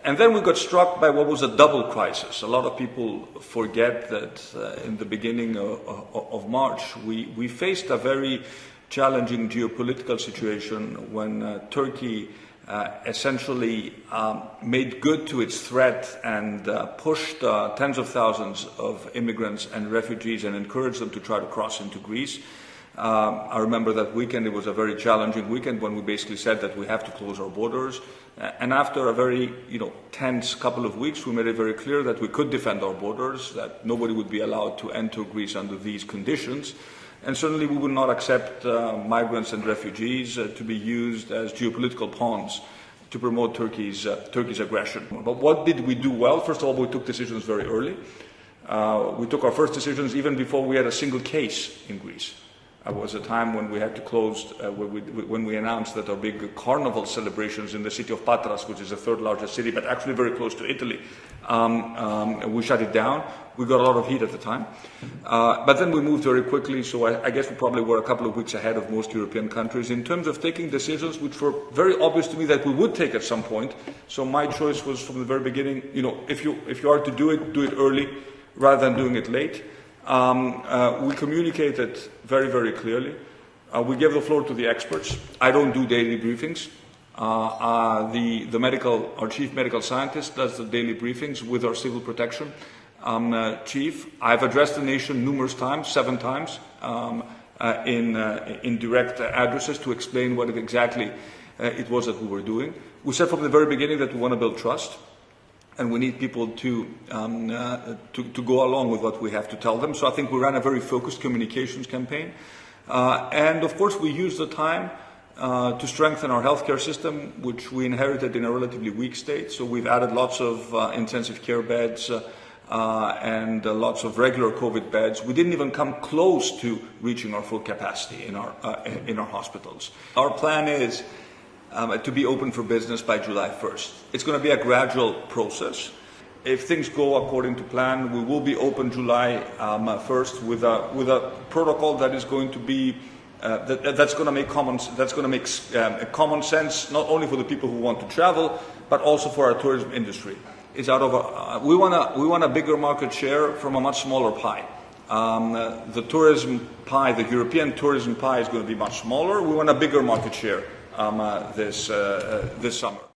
And then we got struck by what was a double crisis. A lot of people forget that in the beginning of March, we faced a very challenging geopolitical situation when Turkey essentially made good to its threat and pushed tens of thousands of immigrants and refugees and encouraged them to try to cross into Greece. I remember that weekend. It was a very challenging weekend when we basically said that we have to close our borders. And after a very tense couple of weeks, we made it very clear that we could defend our borders, that nobody would be allowed to enter Greece under these conditions. And certainly we would not accept migrants and refugees to be used as geopolitical pawns to promote Turkey's aggression. But what did we do well? First of all, we took decisions very early. We took our first decisions even before we had a single case in Greece. It was a time when we had to close, when we announced that our big carnival celebrations in the city of Patras, which is the third largest city, but actually very close to Italy, we shut it down. We got a lot of heat at the time. But then we moved very quickly, so I guess we probably were a couple of weeks ahead of most European countries in terms of taking decisions which were very obvious to me that we would take at some point. So my choice was from the very beginning, if you are to do it early rather than doing it late. We communicated very, very clearly. We gave the floor to the experts. I don't do daily briefings. Our chief medical scientist does the daily briefings with our civil protection chief. I've addressed the nation numerous times, 7 times, in direct addresses to explain what exactly it was that we were doing. We said from the very beginning that we want to build trust. And we need people to go along with what we have to tell them. So I think we ran a very focused communications campaign. And of course, we used the time to strengthen our healthcare system, which we inherited in a relatively weak state. So we've added lots of intensive care beds and lots of regular COVID beds. We didn't even come close to reaching our full capacity in our hospitals. Our plan is to be open for business by July 1st. It's going to be a gradual process. If things go according to plan, we will be open July 1st with a protocol that is going to be that's going to make common sense not only for the people who want to travel, but also for our tourism industry. It's we want a bigger market share from a much smaller pie. The tourism pie, the European tourism pie, is going to be much smaller. We want a bigger market share this summer.